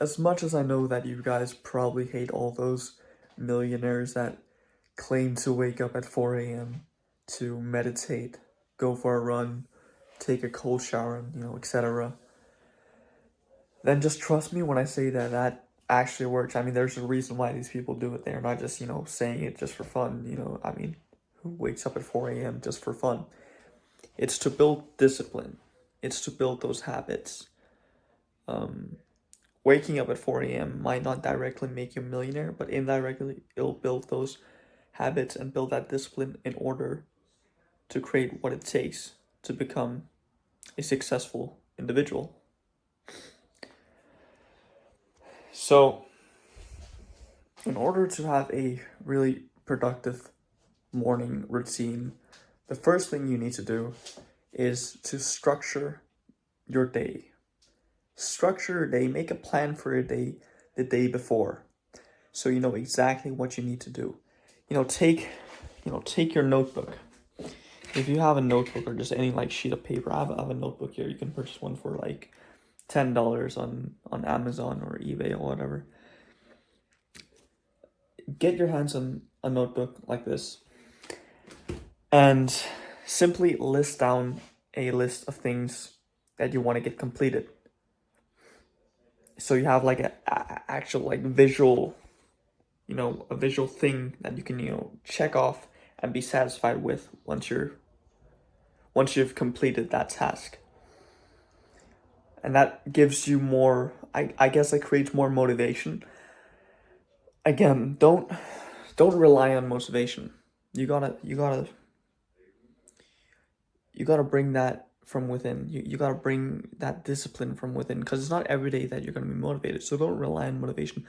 as much as I know that you guys probably hate all those millionaires that claim to wake up at 4 a.m. to meditate, go for a run, take a cold shower, and, etc., then just trust me when I say that that actually works. I mean, there's a reason why these people do it. They're not just, saying it just for fun. I mean, who wakes up at 4 a.m. just for fun? It's to build discipline. It's to build those habits. Waking up at 4 a.m. might not directly make you a millionaire, but indirectly, it'll build those habits and build that discipline in order to create what it takes to become a successful individual. So, in order to have a really productive morning routine, the first thing you need to do is to structure your day. Structure your day, make a plan for your day the day before, so you know exactly what you need to do. Take your notebook. If you have a notebook or just any sheet of paper, I have a notebook here. You can purchase one for $10 on Amazon or eBay or whatever. Get your hands on a notebook like this and simply list down a list of things that you want to get completed. So you have a actual visual, a visual thing that you can, check off and be satisfied with once you've completed that task. And that gives you more, I guess it creates more motivation. Again, don't rely on motivation. You gotta bring that from within. You gotta bring that discipline from within, because it's not every day that you're gonna be motivated. So don't rely on motivation.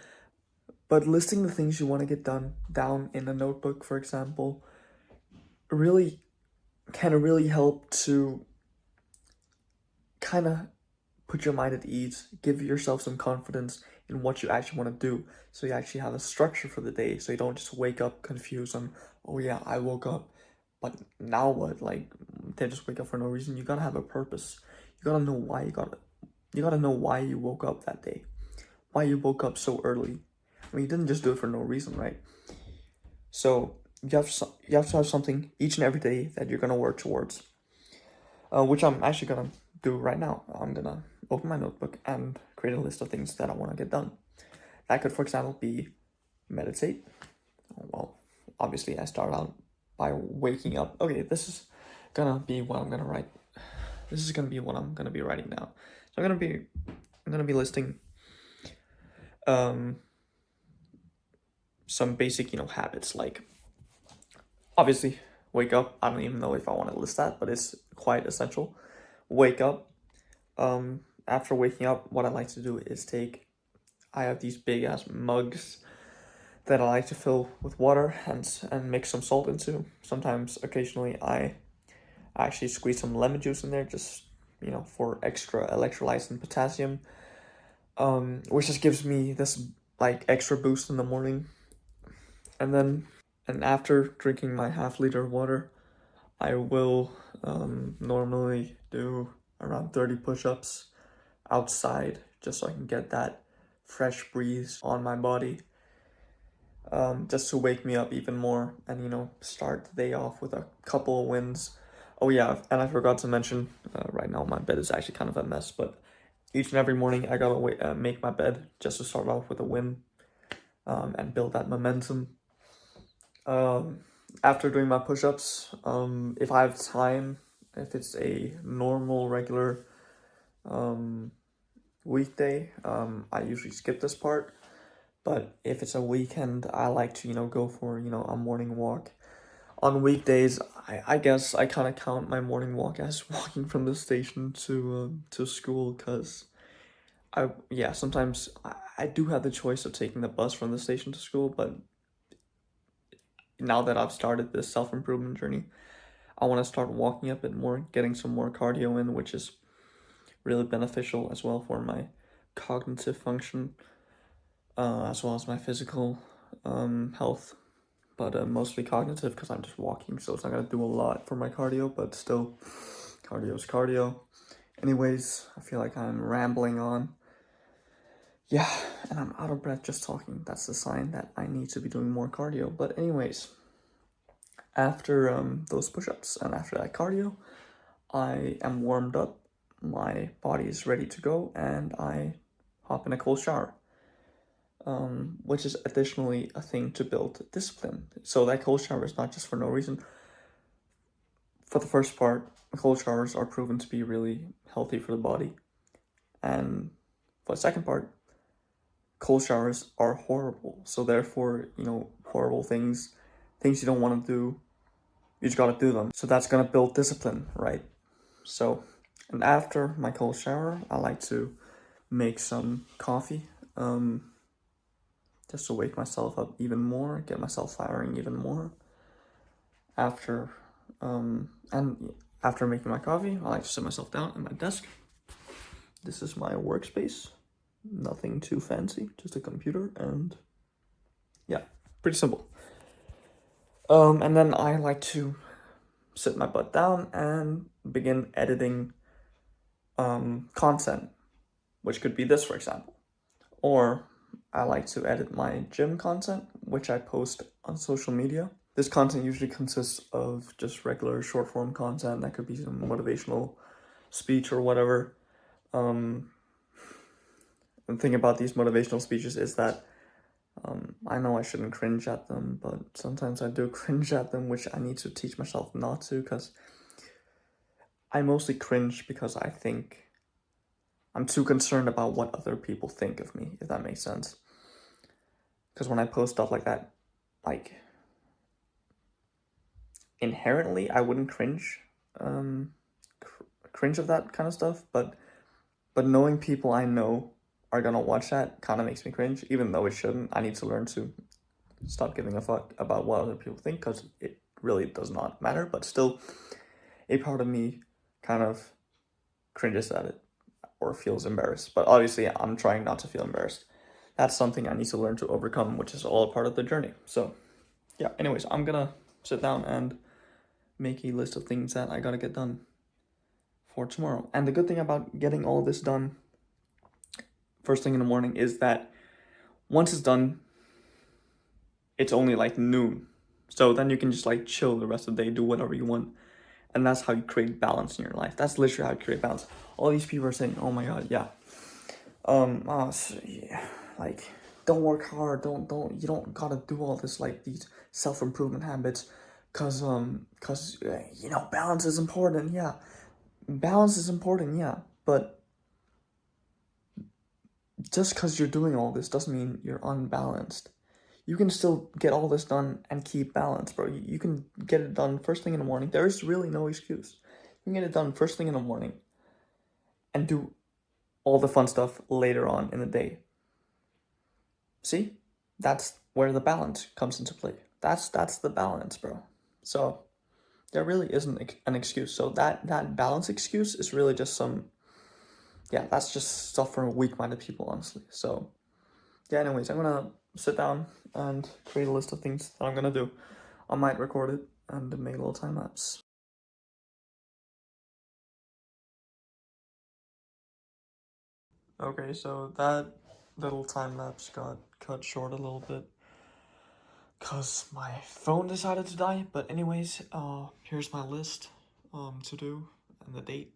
But listing the things you want to get done down in a notebook, for example, really can really help to kind of put your mind at ease, give yourself some confidence in what you actually want to do, so you actually have a structure for the day, so you don't just wake up confused on, oh yeah, I woke up, but now what? They just wake up for no reason. You gotta have a purpose. You gotta know why you gotta know why you woke up that day, why you woke up so early. I mean, you didn't just do it for no reason, right? So you have to have something each and every day that you're gonna work towards, which I'm actually gonna do right now. I'm gonna open my notebook and create a list of things that I want to get done. That could, for example, be meditate. Well, obviously, I start out by waking up. Okay, this is gonna be what I'm gonna write. This is gonna be what I'm gonna be writing now. So I'm gonna be listing some basic habits, like obviously wake up. I don't even know if I want to list that, but it's quite essential. Wake up. After waking up, what I like to do is I have these big ass mugs that I like to fill with water and mix some salt into. Sometimes, occasionally, I actually squeeze some lemon juice in there, just for extra electrolytes and potassium, which just gives me this extra boost in the morning. And after drinking my half-liter of water, I will normally do around 30 push-ups outside, just so I can get that fresh breeze on my body, just to wake me up even more and start the day off with a couple of wins. Oh yeah, and I forgot to mention, right now my bed is actually kind of a mess, but each and every morning I gotta make my bed just to start off with a win, and build that momentum. After doing my push-ups, if I have time, if it's a normal, regular weekday, I usually skip this part. But if it's a weekend, I like to, go for, a morning walk. On weekdays, I guess I kind of count my morning walk as walking from the station to school, because sometimes I do have the choice of taking the bus from the station to school, but now that I've started this self-improvement journey, I want to start walking a bit more, getting some more cardio in, which is really beneficial as well for my cognitive function, as well as my physical health, but mostly cognitive, because I'm just walking, so it's not going to do a lot for my cardio, but still, cardio is cardio. Anyways, I feel like I'm rambling on. Yeah, and I'm out of breath just talking. That's the sign that I need to be doing more cardio. But anyways, after those push-ups and after that cardio, I am warmed up, my body is ready to go, and I hop in a cold shower, which is additionally a thing to build discipline. So that cold shower is not just for no reason. For the first part, cold showers are proven to be really healthy for the body. And for the second part, cold showers are horrible. So therefore, horrible things you don't want to do, you just gotta do them. So that's gonna build discipline, right? So, and after my cold shower, I like to make some coffee, just to wake myself up even more, get myself firing even more. After, and after making my coffee, I like to sit myself down at my desk. This is my workspace. Nothing too fancy, just a computer, and yeah, pretty simple. And then I like to sit my butt down and begin editing content, which could be this, for example. Or I like to edit my gym content, which I post on social media. This content usually consists of just regular short form content that could be some motivational speech or whatever. The thing about these motivational speeches is that I know I shouldn't cringe at them, but sometimes I do cringe at them, which I need to teach myself not to, because I mostly cringe because I think I'm too concerned about what other people think of me, if that makes sense. Because when I post stuff like that, like, inherently, I wouldn't cringe, cringe of that kind of stuff, but knowing people I know are gonna watch that kind of makes me cringe, even though it shouldn't. I need to learn to stop giving a fuck about what other people think, because it really does not matter, but still, a part of me kind of cringes at it or feels embarrassed. But obviously, I'm trying not to feel embarrassed. That's something I need to learn to overcome, which is all a part of the journey. So, yeah, anyways, I'm gonna sit down and make a list of things that I gotta get done for tomorrow. And the good thing about getting all this done first thing in the morning is that once it's done, it's only like noon. So then you can just like chill the rest of the day, do whatever you want. And that's how you create balance in your life. That's literally how you create balance. All these people are saying, "Oh my god, yeah, yeah, like, don't work hard, you don't gotta do all this, like, these self-improvement habits, cause balance is important." Yeah, balance is important, yeah, but just because you're doing all this doesn't mean you're unbalanced. You can still get all this done and keep balance, bro. You can get it done first thing in the morning. There's really no excuse. You can get it done first thing in the morning and do all the fun stuff later on in the day. See? That's where the balance comes into play. That's the balance, bro. So there really isn't an excuse. So that balance excuse is really just that's just stuff for weak-minded people, honestly. So yeah, anyways, I'm gonna sit down and create a list of things that I'm gonna do. I might record it and make little time lapse. Okay, so that little time lapse got cut short a little bit because my phone decided to die. But anyways, here's my list to do and the date.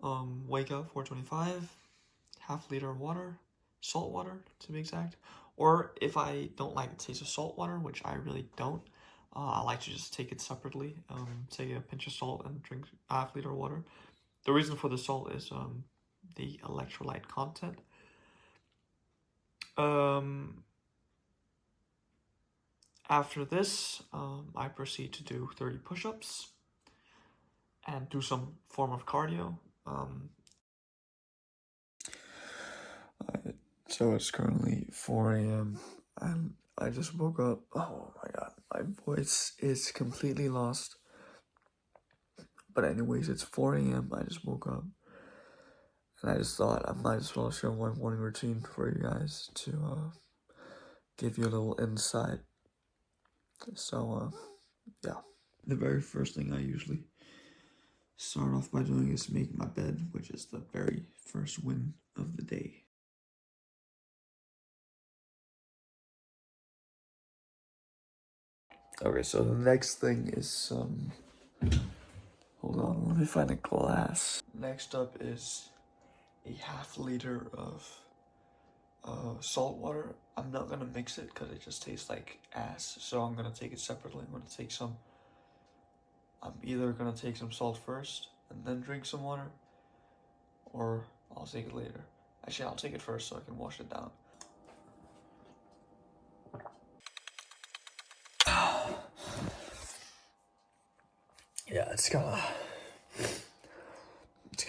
Wake up 4:25, half liter of water, salt water to be exact. Or if I don't like the taste of salt water, which I really don't, I like to just take it separately. Take a pinch of salt and drink half liter of water. The reason for the salt is the electrolyte content. After this, I proceed to do 30 push-ups and do some form of cardio. So it's currently 4 a.m. and I just woke up. Oh my god, my voice is completely lost. But anyways, it's 4 a.m. I just woke up. And I just thought I might as well share my morning routine for you guys to give you a little insight. So, yeah. The very first thing I usually start off by doing is make my bed, which is the very first win of the day. Okay, so the next thing is hold on, let me find a glass. Next up is a half-liter of salt water. I'm not gonna mix it because it just tastes like ass, so I'm gonna take it separately. I'm either gonna take some salt first and then drink some water, or I'll take it later. Actually, I'll take it first so I can wash it down. Yeah, it's kind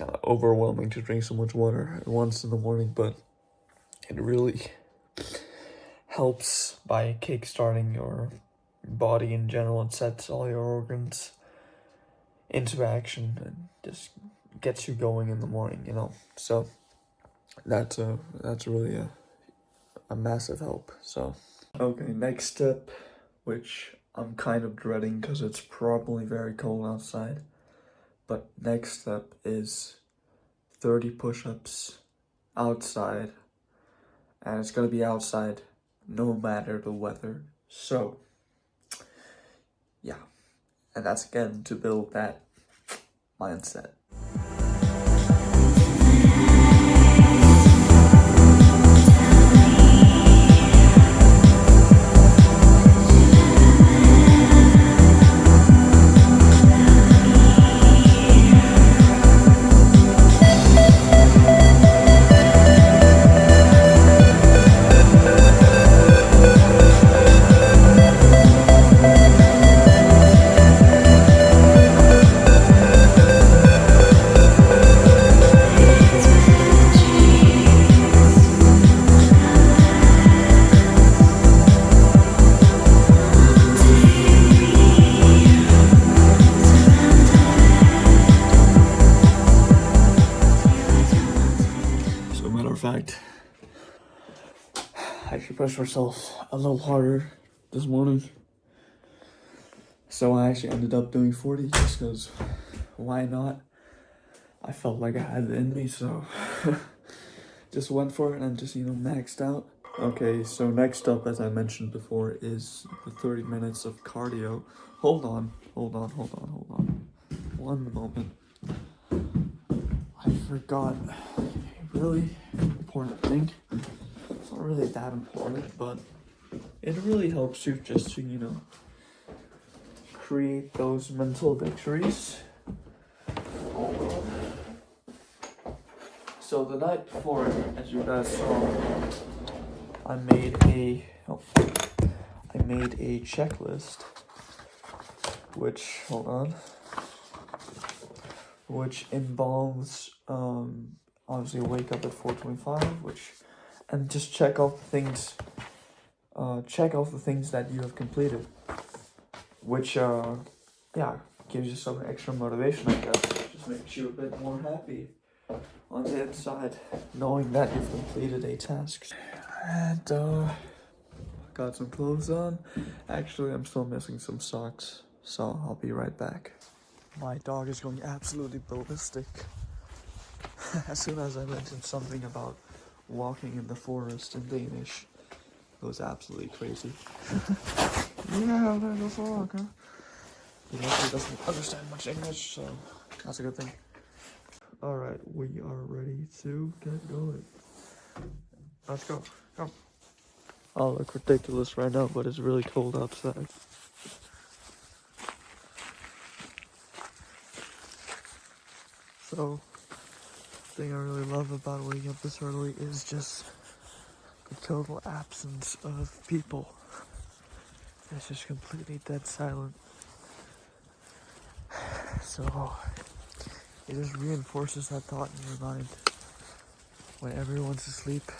of overwhelming to drink so much water at once in the morning, but it really helps by kickstarting your body in general. It sets all your organs into action and just gets you going in the morning, you know. So that's really a massive help. So okay, next step, which I'm kind of dreading because it's probably very cold outside, but next step is 30 push-ups outside, and it's gonna be outside no matter the weather. So yeah, and that's again to build that mindset. Fact, I should push myself a little harder this morning. So I actually ended up doing 40 just because why not? I felt like I had it in me, so just went for it and just, you know, maxed out. Okay, so next up, as I mentioned before, is the 30 minutes of cardio. Hold on. One moment. I forgot a really important thing. It's not really that important, but it really helps you just to, you know, create those mental victories. So the night before, as you guys saw, I made a checklist, which, hold on, which involves, obviously wake up at 4:25, and just check off the things that you have completed, which, yeah, gives you some extra motivation, I guess. Just makes you a bit more happy on the inside, knowing that you've completed a task. And, got some clothes on. Actually, I'm still missing some socks, so I'll be right back. My dog is going absolutely ballistic. As soon as I mentioned something about walking in the forest in Danish, it goes absolutely crazy. Yeah, there's a walk, huh? He actually doesn't understand much English, so that's a good thing. Alright, we are ready to get going. Let's go. Come. I'll look ridiculous right now, but it's really cold outside. So, the thing I really love about waking up this early is just the total absence of people. It's just completely dead silent. So, it just reinforces that thought in your mind. When everyone's asleep,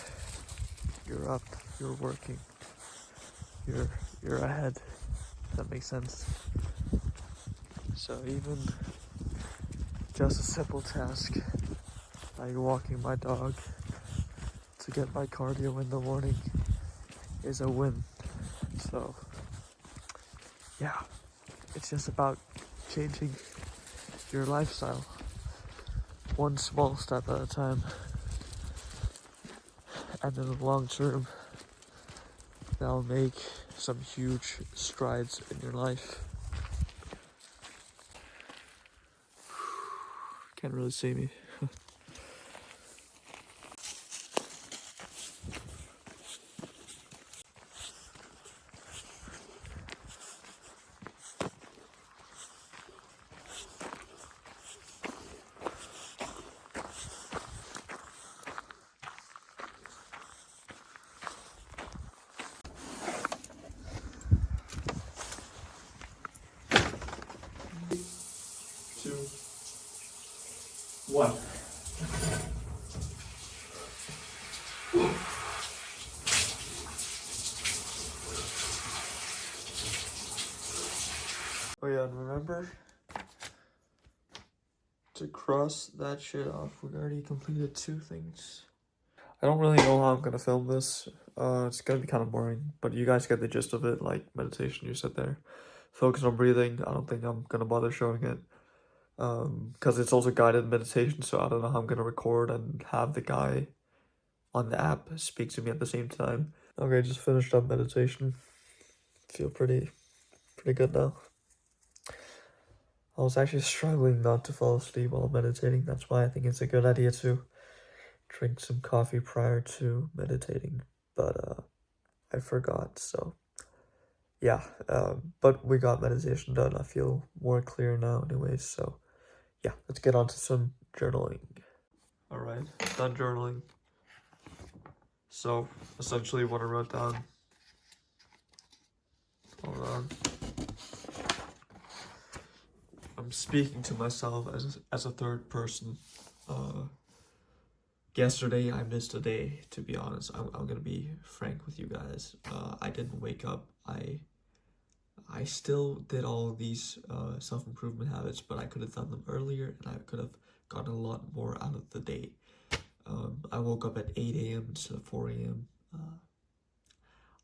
you're up, you're working, you're ahead. If that makes sense. So even just a simple task like walking my dog to get my cardio in the morning is a win. So yeah, it's just about changing your lifestyle one small step at a time, and in the long term that'll make some huge strides in your life. Can't really see me. Two, one. Oh yeah, and remember to cross that shit off. We already completed 2 things. I don't really know how I'm gonna film this. It's gonna be kind of boring, but you guys get the gist of it, like meditation, you sit there, focus on breathing. I don't think I'm gonna bother showing it. Because it's also guided meditation, so I don't know how I'm gonna record and have the guy on the app speak to me at the same time. Okay, just finished up meditation. Feel pretty good now. I was actually struggling not to fall asleep while meditating. That's why I think it's a good idea to drink some coffee prior to meditating. But I forgot, so yeah. But we got meditation done. I feel more clear now anyways, so yeah, let's get on to some journaling. Alright, done journaling. So, essentially what I wrote down, hold on, I'm speaking to myself as a third person. Yesterday I missed a day, to be honest. I'm gonna be frank with you guys. I didn't wake up. I still did all these self-improvement habits, but I could have done them earlier and I could have gotten a lot more out of the day. I woke up at 8 a.m. instead of 4 a.m.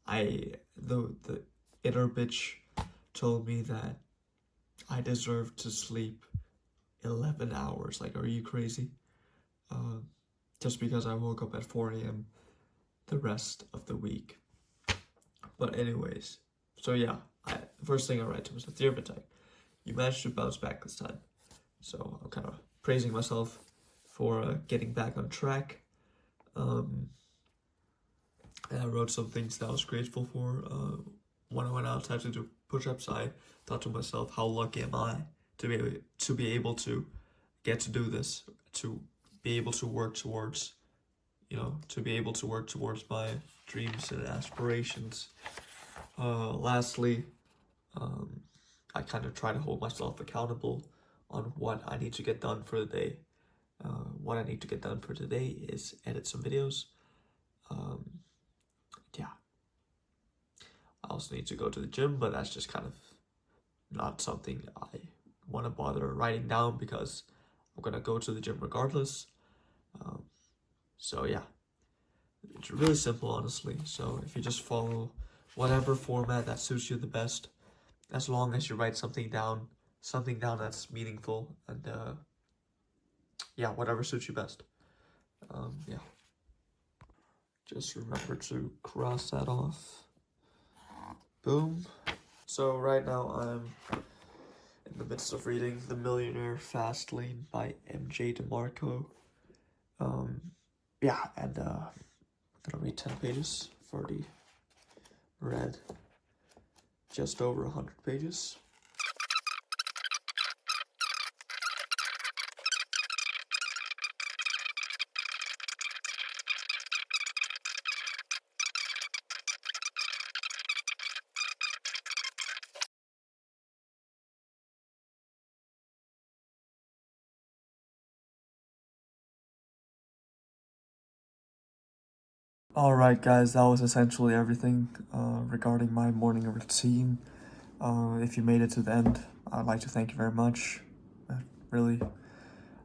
The inner bitch told me that I deserve to sleep 11 hours. Like, are you crazy? Just because I woke up at 4 a.m. the rest of the week. But anyways, so yeah, the first thing I write to myself, dear Vitek, you managed to bounce back this time. So I'm kind of praising myself for getting back on track. And I wrote some things that I was grateful for. When I went outside to do push-ups, I thought to myself, how lucky am I to be able to get to do this, to be able to work towards, to be able to work towards my dreams and aspirations. Lastly, I kind of try to hold myself accountable on what I need to get done for the day. What I need to get done for today is edit some videos. Yeah. I also need to go to the gym, but that's just kind of not something I want to bother writing down because I'm gonna go to the gym regardless. So yeah, it's really simple, honestly. So if you just follow whatever format that suits you the best, as long as you write something down that's meaningful, and yeah, whatever suits you best. Yeah, just remember to cross that off. Boom. So right now I'm in the midst of reading The Millionaire Fast Lane by M.J. DeMarco. Yeah, and I'm gonna read 10 pages. I've already read just over 100 pages. Alright guys, that was essentially everything regarding my morning routine. If you made it to the end, I'd like to thank you very much. I really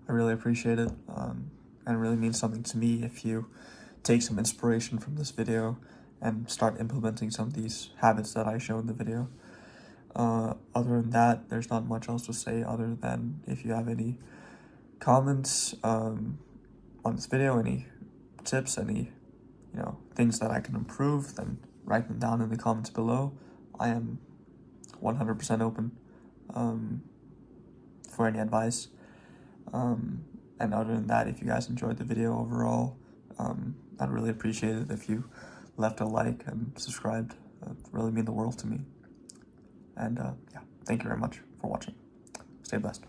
appreciate it, and it really means something to me if you take some inspiration from this video and start implementing some of these habits that I show in the video. Other than that, there's not much else to say other than if you have any comments on this video, any tips, any things that I can improve, then write them down in the comments below. I am 100% open for any advice. And other than that, if you guys enjoyed the video overall, I'd really appreciate it if you left a like and subscribed. It would really mean the world to me. And yeah, thank you very much for watching. Stay blessed.